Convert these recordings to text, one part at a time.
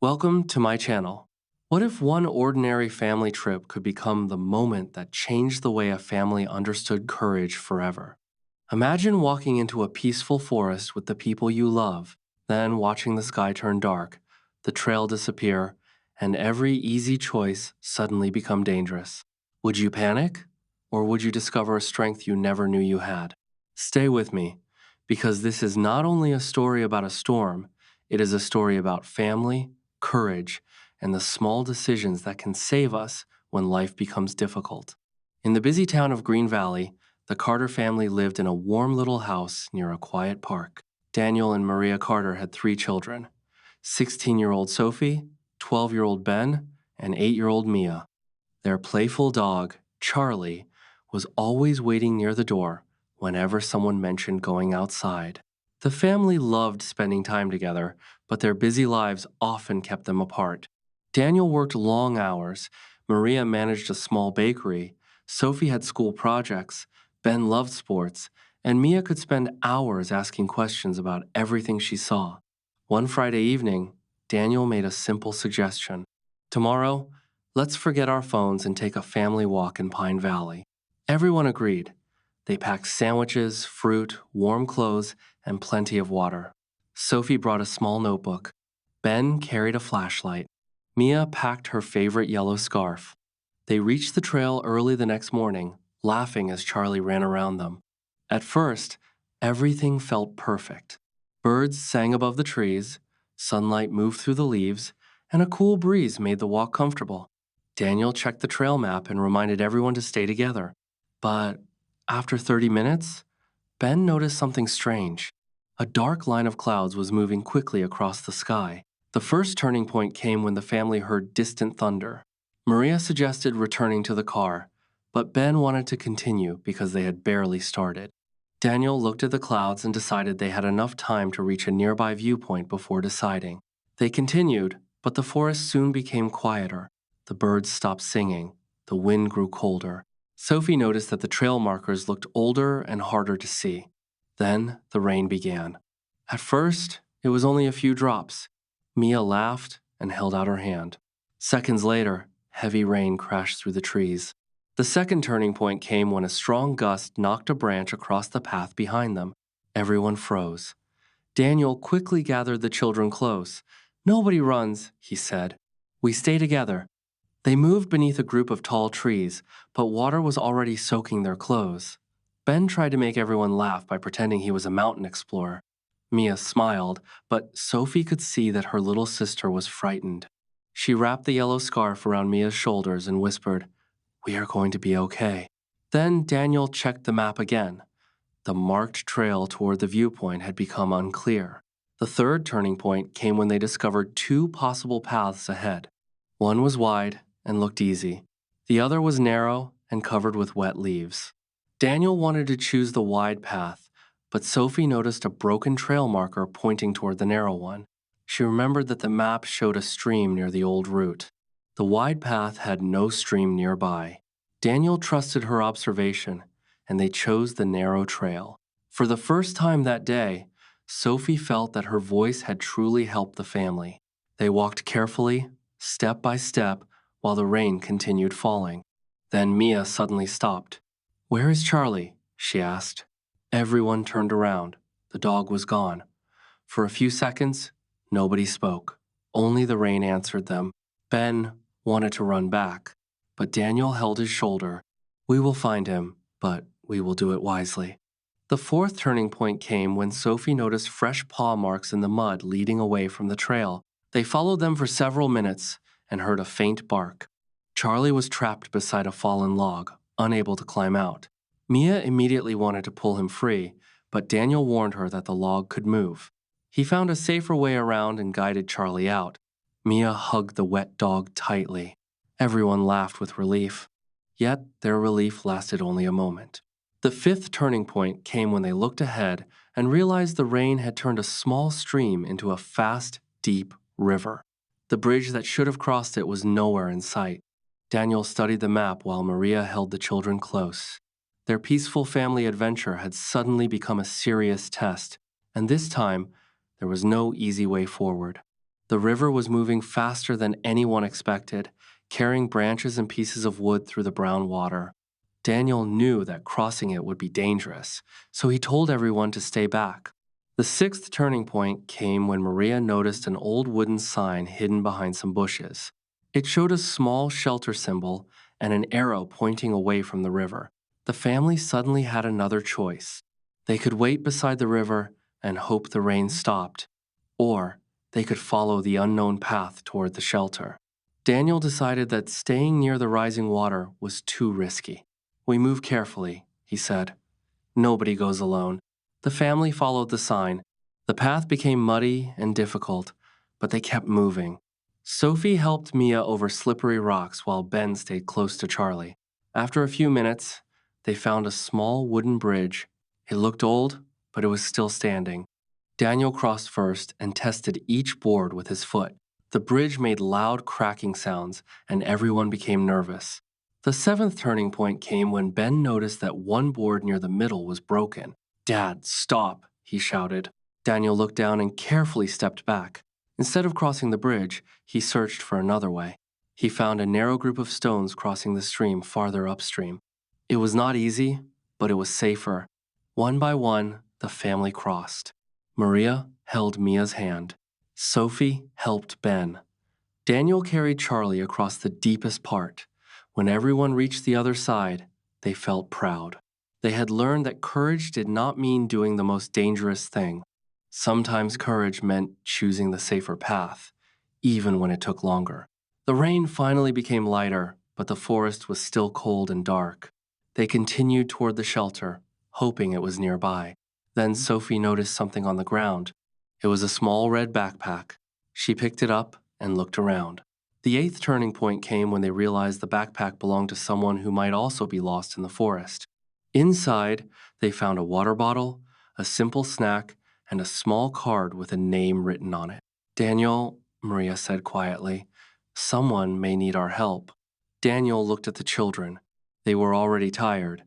Welcome to my channel. What if one ordinary family trip could become the moment that changed the way a family understood courage forever? Imagine walking into a peaceful forest with the people you love, then watching the sky turn dark, the trail disappear, and every easy choice suddenly become dangerous. Would you panic? Or would you discover a strength you never knew you had? Stay with me, because this is not only a story about a storm, it is a story about family, courage, and the small decisions that can save us when life becomes difficult. In the busy town of Green Valley, the Carter family lived in a warm little house near a quiet park. Daniel and Maria Carter had three children: 16-year-old Sophie, 12-year-old Ben, and 8-year-old Mia. Their playful dog, Charlie, was always waiting near the door whenever someone mentioned going outside. The family loved spending time together, but their busy lives often kept them apart. Daniel worked long hours, Maria managed a small bakery, Sophie had school projects, Ben loved sports, and Mia could spend hours asking questions about everything she saw. One Friday evening, Daniel made a simple suggestion. Tomorrow, let's forget our phones and take a family walk in Pine Valley. Everyone agreed. They packed sandwiches, fruit, warm clothes, and plenty of water. Sophie brought a small notebook. Ben carried a flashlight. Mia packed her favorite yellow scarf. They reached the trail early the next morning, laughing as Charlie ran around them. At first, everything felt perfect. Birds sang above the trees, sunlight moved through the leaves, and a cool breeze made the walk comfortable. Daniel checked the trail map and reminded everyone to stay together. But after 30 minutes, Ben noticed something strange. A dark line of clouds was moving quickly across the sky. The first turning point came when the family heard distant thunder. Maria suggested returning to the car, but Ben wanted to continue because they had barely started. Daniel looked at the clouds and decided they had enough time to reach a nearby viewpoint before deciding. They continued, but the forest soon became quieter. The birds stopped singing. The wind grew colder. Sophie noticed that the trail markers looked older and harder to see. Then the rain began. At first, it was only a few drops. Mia laughed and held out her hand. Seconds later, heavy rain crashed through the trees. The second turning point came when a strong gust knocked a branch across the path behind them. Everyone froze. Daniel quickly gathered the children close. "Nobody runs," he said. "We stay together." They moved beneath a group of tall trees, but water was already soaking their clothes. Ben tried to make everyone laugh by pretending he was a mountain explorer. Mia smiled, but Sophie could see that her little sister was frightened. She wrapped the yellow scarf around Mia's shoulders and whispered, "We are going to be okay." Then Daniel checked the map again. The marked trail toward the viewpoint had become unclear. The third turning point came when they discovered two possible paths ahead. One was wide and looked easy. The other was narrow and covered with wet leaves. Daniel wanted to choose the wide path, but Sophie noticed a broken trail marker pointing toward the narrow one. She remembered that the map showed a stream near the old route. The wide path had no stream nearby. Daniel trusted her observation, and they chose the narrow trail. For the first time that day, Sophie felt that her voice had truly helped the family. They walked carefully, step by step, while the rain continued falling. Then Mia suddenly stopped. "Where is Charlie?" she asked. Everyone turned around. The dog was gone. For a few seconds, nobody spoke. Only the rain answered them. Ben wanted to run back, but Daniel held his shoulder. "We will find him, but we will do it wisely." The fourth turning point came when Sophie noticed fresh paw marks in the mud leading away from the trail. They followed them for several minutes and heard a faint bark. Charlie was trapped beside a fallen log, unable to climb out. Mia immediately wanted to pull him free, but Daniel warned her that the log could move. He found a safer way around and guided Charlie out. Mia hugged the wet dog tightly. Everyone laughed with relief. Yet their relief lasted only a moment. The fifth turning point came when they looked ahead and realized the rain had turned a small stream into a fast, deep river. The bridge that should have crossed it was nowhere in sight. Daniel studied the map while Maria held the children close. Their peaceful family adventure had suddenly become a serious test, and this time, there was no easy way forward. The river was moving faster than anyone expected, carrying branches and pieces of wood through the brown water. Daniel knew that crossing it would be dangerous, so he told everyone to stay back. The sixth turning point came when Maria noticed an old wooden sign hidden behind some bushes. It showed a small shelter symbol and an arrow pointing away from the river. The family suddenly had another choice. They could wait beside the river and hope the rain stopped, or they could follow the unknown path toward the shelter. Daniel decided that staying near the rising water was too risky. "We move carefully," he said. "Nobody goes alone." The family followed the sign. The path became muddy and difficult, but they kept moving. Sophie helped Mia over slippery rocks while Ben stayed close to Charlie. After a few minutes, they found a small wooden bridge. It looked old, but it was still standing. Daniel crossed first and tested each board with his foot. The bridge made loud cracking sounds, and everyone became nervous. The seventh turning point came when Ben noticed that one board near the middle was broken. "Dad, stop," he shouted. Daniel looked down and carefully stepped back. Instead of crossing the bridge, he searched for another way. He found a narrow group of stones crossing the stream farther upstream. It was not easy, but it was safer. One by one, the family crossed. Maria held Mia's hand. Sophie helped Ben. Daniel carried Charlie across the deepest part. When everyone reached the other side, they felt proud. They had learned that courage did not mean doing the most dangerous thing. Sometimes courage meant choosing the safer path, even when it took longer. The rain finally became lighter, but the forest was still cold and dark. They continued toward the shelter, hoping it was nearby. Then Sophie noticed something on the ground. It was a small red backpack. She picked it up and looked around. The eighth turning point came when they realized the backpack belonged to someone who might also be lost in the forest. Inside, they found a water bottle, a simple snack, and a small card with a name written on it. "Daniel," Maria said quietly, "someone may need our help." Daniel looked at the children. They were already tired,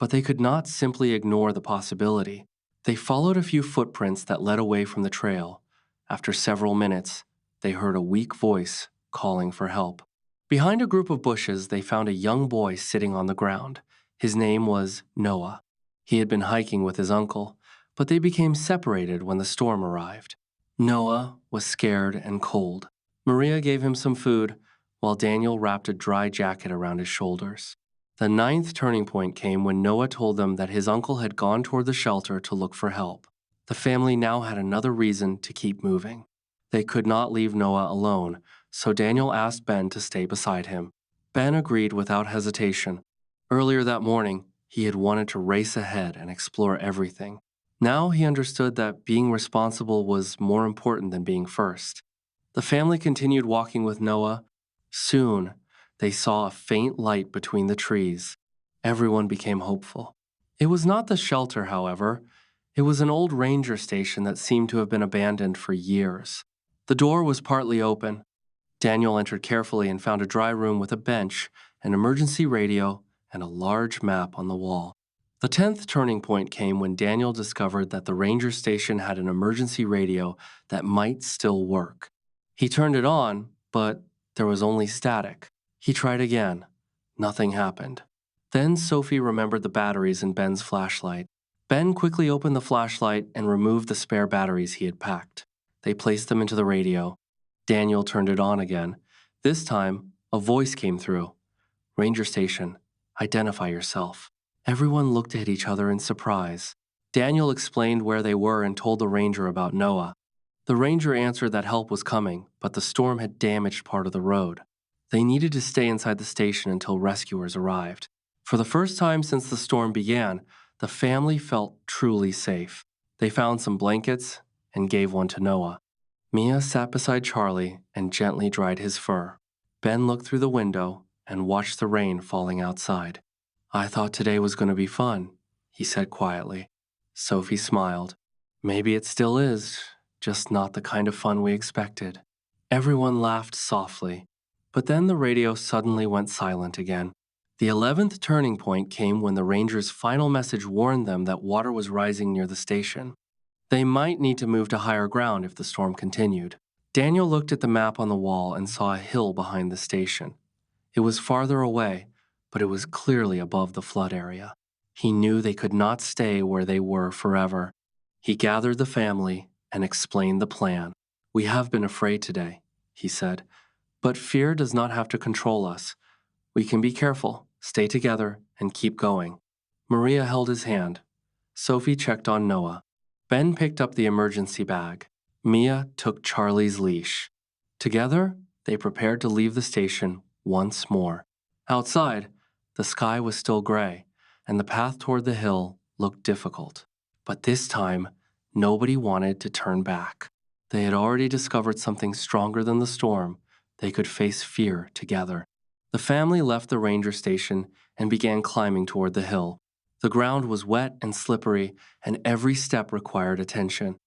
but they could not simply ignore the possibility. They followed a few footprints that led away from the trail. After several minutes, they heard a weak voice calling for help. Behind a group of bushes, they found a young boy sitting on the ground. His name was Noah. He had been hiking with his uncle, but they became separated when the storm arrived. Noah was scared and cold. Maria gave him some food, while Daniel wrapped a dry jacket around his shoulders. The ninth turning point came when Noah told them that his uncle had gone toward the shelter to look for help. The family now had another reason to keep moving. They could not leave Noah alone, so Daniel asked Ben to stay beside him. Ben agreed without hesitation. Earlier that morning, he had wanted to race ahead and explore everything. Now he understood that being responsible was more important than being first. The family continued walking with Noah. Soon, they saw a faint light between the trees. Everyone became hopeful. It was not the shelter, however. It was an old ranger station that seemed to have been abandoned for years. The door was partly open. Daniel entered carefully and found a dry room with a bench, an emergency radio, and a large map on the wall. The 10th turning point came when Daniel discovered that the ranger station had an emergency radio that might still work. He turned it on, but there was only static. He tried again. Nothing happened. Then Sophie remembered the batteries in Ben's flashlight. Ben quickly opened the flashlight and removed the spare batteries he had packed. They placed them into the radio. Daniel turned it on again. This time, a voice came through. "Ranger station, identify yourself." Everyone looked at each other in surprise. Daniel explained where they were and told the ranger about Noah. The ranger answered that help was coming, but the storm had damaged part of the road. They needed to stay inside the station until rescuers arrived. For the first time since the storm began, the family felt truly safe. They found some blankets and gave one to Noah. Mia sat beside Charlie and gently dried his fur. Ben looked through the window and watched the rain falling outside. "I thought today was going to be fun," he said quietly. Sophie smiled. "Maybe it still is, just not the kind of fun we expected." Everyone laughed softly, but then the radio suddenly went silent again. The 11th turning point came when the ranger's final message warned them that water was rising near the station. They might need to move to higher ground if the storm continued. Daniel looked at the map on the wall and saw a hill behind the station. It was farther away, but it was clearly above the flood area. He knew they could not stay where they were forever. He gathered the family and explained the plan. "We have been afraid today," he said, "but fear does not have to control us. We can be careful, stay together, and keep going." Maria held his hand. Sophie checked on Noah. Ben picked up the emergency bag. Mia took Charlie's leash. Together, they prepared to leave the station once more. Outside, the sky was still gray, and the path toward the hill looked difficult. But this time, nobody wanted to turn back. They had already discovered something stronger than the storm. They could face fear together. The family left the ranger station and began climbing toward the hill. The ground was wet and slippery, and every step required attention.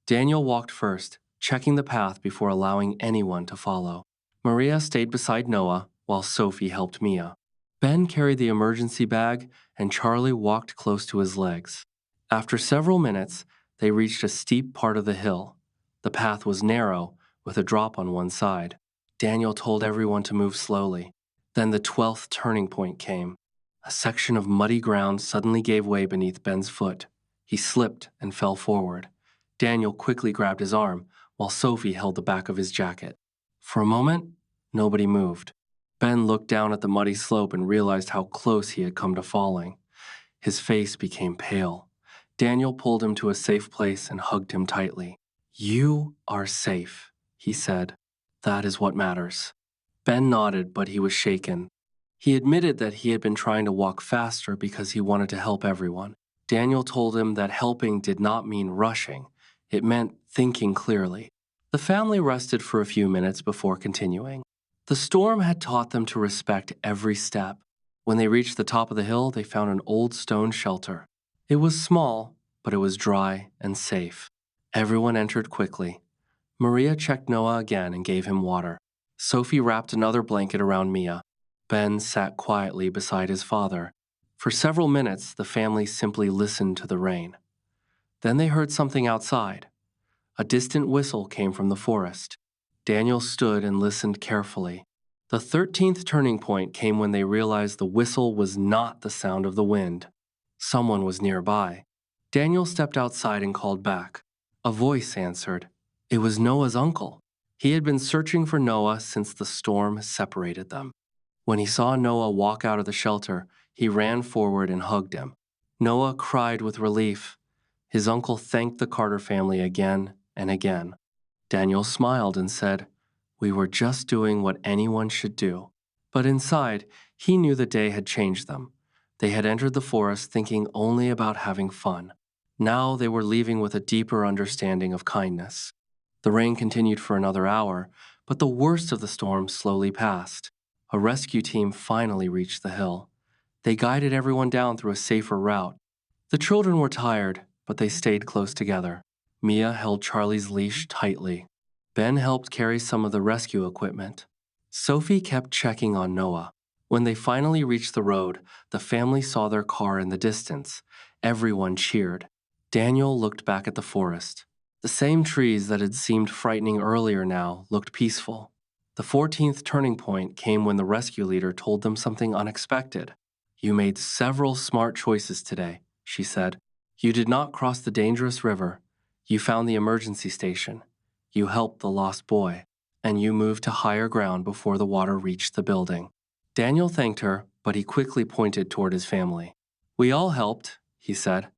Daniel walked first, checking the path before allowing anyone to follow. Maria stayed beside Noah, while Sophie helped Mia. Ben carried the emergency bag, and Charlie walked close to his legs. After several minutes, they reached a steep part of the hill. The path was narrow, with a drop on one side. Daniel told everyone to move slowly. Then the 12th turning point came. A section of muddy ground suddenly gave way beneath Ben's foot. He slipped and fell forward. Daniel quickly grabbed his arm, while Sophie held the back of his jacket. For a moment, nobody moved. Ben looked down at the muddy slope and realized how close he had come to falling. His face became pale. Daniel pulled him to a safe place and hugged him tightly. "You are safe," he said. "That is what matters." Ben nodded, but he was shaken. He admitted that he had been trying to walk faster because he wanted to help everyone. Daniel told him that helping did not mean rushing. It meant thinking clearly. The family rested for a few minutes before continuing. The storm had taught them to respect every step. When they reached the top of the hill, they found an old stone shelter. It was small, but it was dry and safe. Everyone entered quickly. Maria checked Noah again and gave him water. Sophie wrapped another blanket around Mia. Ben sat quietly beside his father. For several minutes, the family simply listened to the rain. Then they heard something outside. A distant whistle came from the forest. Daniel stood and listened carefully. The 13th turning point came when they realized the whistle was not the sound of the wind. Someone was nearby. Daniel stepped outside and called back. A voice answered. It was Noah's uncle. He had been searching for Noah since the storm separated them. When he saw Noah walk out of the shelter, he ran forward and hugged him. Noah cried with relief. His uncle thanked the Carter family again and again. Daniel smiled and said, "We were just doing what anyone should do." But inside, he knew the day had changed them. They had entered the forest thinking only about having fun. Now they were leaving with a deeper understanding of kindness. The rain continued for another hour, but the worst of the storm slowly passed. A rescue team finally reached the hill. They guided everyone down through a safer route. The children were tired, but they stayed close together. Mia held Charlie's leash tightly. Ben helped carry some of the rescue equipment. Sophie kept checking on Noah. When they finally reached the road, the family saw their car in the distance. Everyone cheered. Daniel looked back at the forest. The same trees that had seemed frightening earlier now looked peaceful. The 14th turning point came when the rescue leader told them something unexpected. "You made several smart choices today," she said. "You did not cross the dangerous river. You found the emergency station. You helped the lost boy. And you moved to higher ground before the water reached the building." Daniel thanked her, but he quickly pointed toward his family. "We all helped," he said.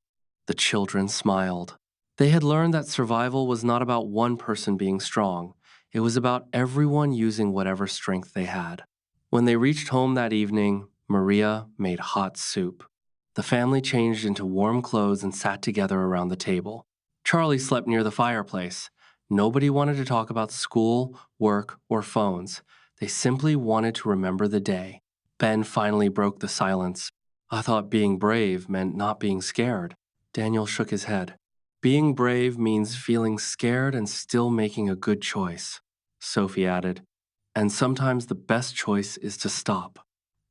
The children smiled. They had learned that survival was not about one person being strong. It was about everyone using whatever strength they had. When they reached home that evening, Maria made hot soup. The family changed into warm clothes and sat together around the table. Charlie slept near the fireplace. Nobody wanted to talk about school, work, or phones. They simply wanted to remember the day. Ben finally broke the silence. "I thought being brave meant not being scared." Daniel shook his head. "Being brave means feeling scared and still making a good choice," Sophie added. "And sometimes the best choice is to stop."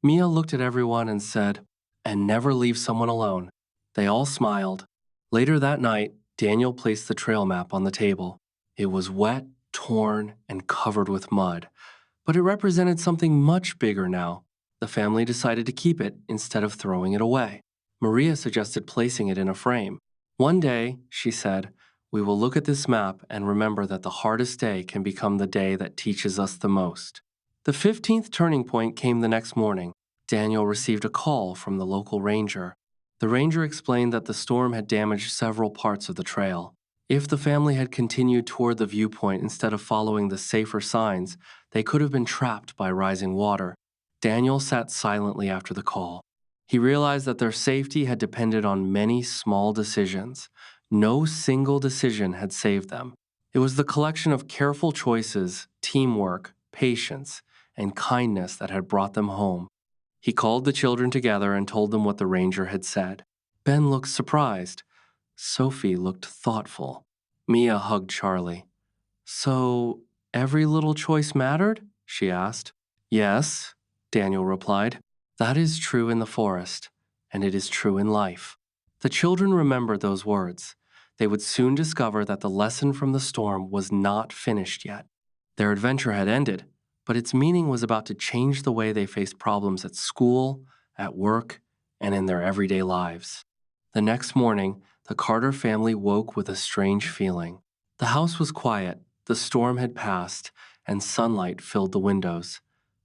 Mia looked at everyone and said, "And never leave someone alone." They all smiled. Later that night, Daniel placed the trail map on the table. It was wet torn, and covered with mud. But it represented something much bigger now. The family decided to keep it instead of throwing it away. Maria suggested placing it in a frame. One day, she said, we will look at this map and remember that the hardest day can become the day that teaches us the most. The 15th turning point came the next morning. Daniel received a call from the local ranger. The ranger explained that the storm had damaged several parts of the trail. If the family had continued toward the viewpoint instead of following the safer signs, they could have been trapped by rising water. Daniel sat silently after the call. He realized that their safety had depended on many small decisions. No single decision had saved them. It was the collection of careful choices, teamwork, patience, and kindness that had brought them home. He called the children together and told them what the ranger had said. Ben looked surprised. Sophie looked thoughtful. Mia hugged Charlie. So, every little choice mattered? She asked. Yes, Daniel replied. That is true in the forest, and it is true in life. The children remembered those words. They would soon discover that the lesson from the storm was not finished yet. Their adventure had ended, but its meaning was about to change the way they faced problems at school, at work, and in their everyday lives. The next morning, the Carter family woke with a strange feeling. The house was quiet, the storm had passed, and sunlight filled the windows.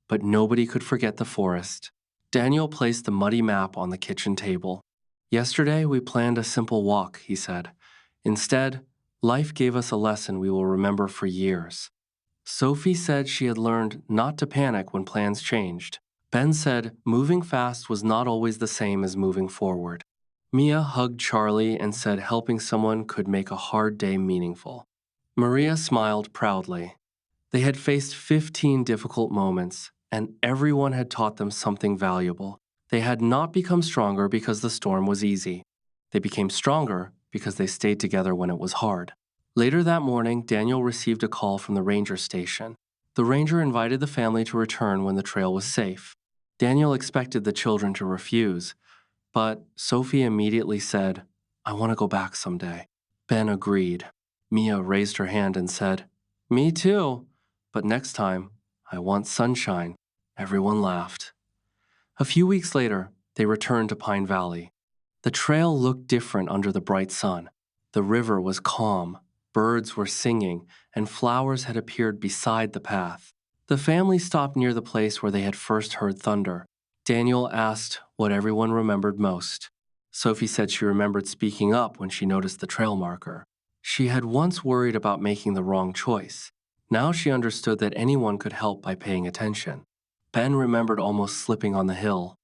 But nobody could forget the forest. Daniel placed the muddy map on the kitchen table. Yesterday, we planned a simple walk, he said. Instead, life gave us a lesson we will remember for years. Sophie said she had learned not to panic when plans changed. Ben said moving fast was not always the same as moving forward. Mia hugged Charlie and said helping someone could make a hard day meaningful. Maria smiled proudly. They had faced 15 difficult moments, and everyone had taught them something valuable. They had not become stronger because the storm was easy. They became stronger because they stayed together when it was hard. Later that morning, Daniel received a call from the ranger station. The ranger invited the family to return when the trail was safe. Daniel expected the children to refuse, but Sophie immediately said, I want to go back someday. Ben agreed. Mia raised her hand and said, Me too, but next time, I want sunshine. Everyone laughed. A few weeks later, they returned to Pine Valley. The trail looked different under the bright sun. The river was calm, birds were singing, and flowers had appeared beside the path. The family stopped near the place where they had first heard thunder. Daniel asked what everyone remembered most. Sophie said she remembered speaking up when she noticed the trail marker. She had once worried about making the wrong choice. Now she understood that anyone could help by paying attention. Ben remembered almost slipping on the hill.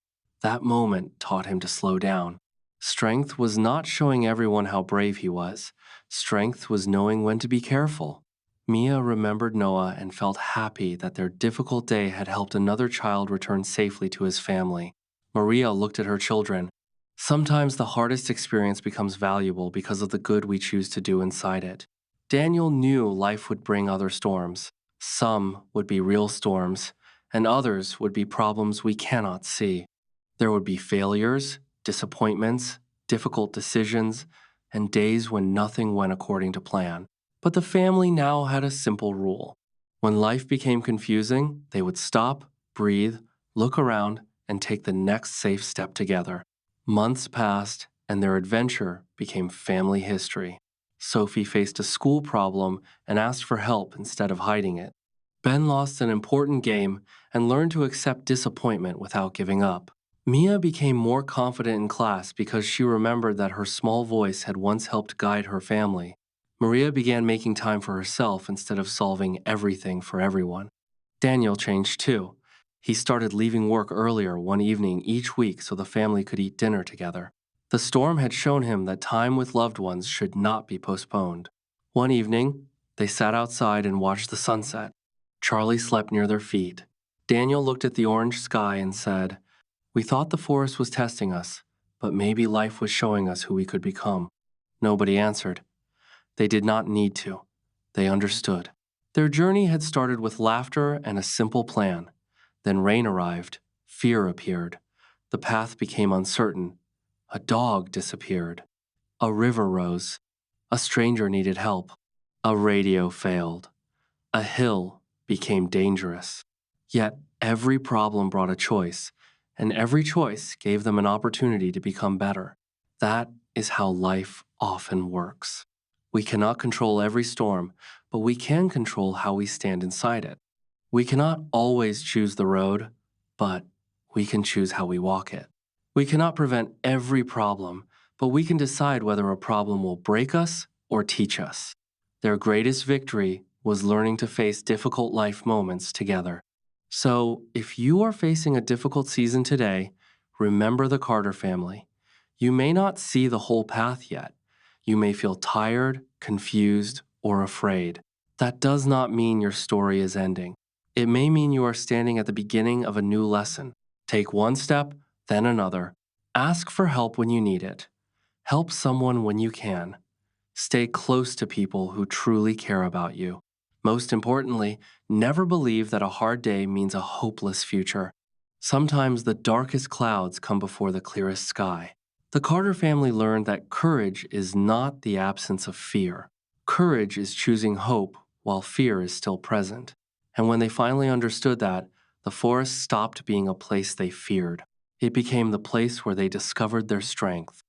That moment taught him to slow down. Strength was not showing everyone how brave he was. Strength was knowing when to be careful. Mia remembered Noah and felt happy that their difficult day had helped another child return safely to his family. Maria looked at her children. Sometimes the hardest experience becomes valuable because of the good we choose to do inside it. Daniel knew life would bring other storms. Some would be real storms, and others would be problems we cannot see. There would be failures, disappointments, difficult decisions, and days when nothing went according to plan. But the family now had a simple rule. When life became confusing, they would stop, breathe, look around, and take the next safe step together. Months passed, and their adventure became family history. Sophie faced a school problem and asked for help instead of hiding it. Ben lost an important game and learned to accept disappointment without giving up. Mia became more confident in class because she remembered that her small voice had once helped guide her family. Maria began making time for herself instead of solving everything for everyone. Daniel changed too. He started leaving work earlier one evening each week so the family could eat dinner together. The storm had shown him that time with loved ones should not be postponed. One evening, they sat outside and watched the sunset. Charlie slept near their feet. Daniel looked at the orange sky and said, We thought the forest was testing us, but maybe life was showing us who we could become. Nobody answered. They did not need to. They understood. Their journey had started with laughter and a simple plan. Then rain arrived. Fear appeared. The path became uncertain. A dog disappeared. A river rose. A stranger needed help. A radio failed. A hill became dangerous. Yet every problem brought a choice, and every choice gave them an opportunity to become better. That is how life often works. We cannot control every storm, but we can control how we stand inside it. We cannot always choose the road, but we can choose how we walk it. We cannot prevent every problem, but we can decide whether a problem will break us or teach us. Their greatest victory was learning to face difficult life moments together. So, if you are facing a difficult season today, remember the Carter family. You may not see the whole path yet. You may feel tired, confused, or afraid. That does not mean your story is ending. It may mean you are standing at the beginning of a new lesson. Take one step, then another. Ask for help when you need it. Help someone when you can. Stay close to people who truly care about you. Most importantly, never believe that a hard day means a hopeless future. Sometimes the darkest clouds come before the clearest sky. The Carter family learned that courage is not the absence of fear. Courage is choosing hope while fear is still present. And when they finally understood that, the forest stopped being a place they feared. It became the place where they discovered their strength.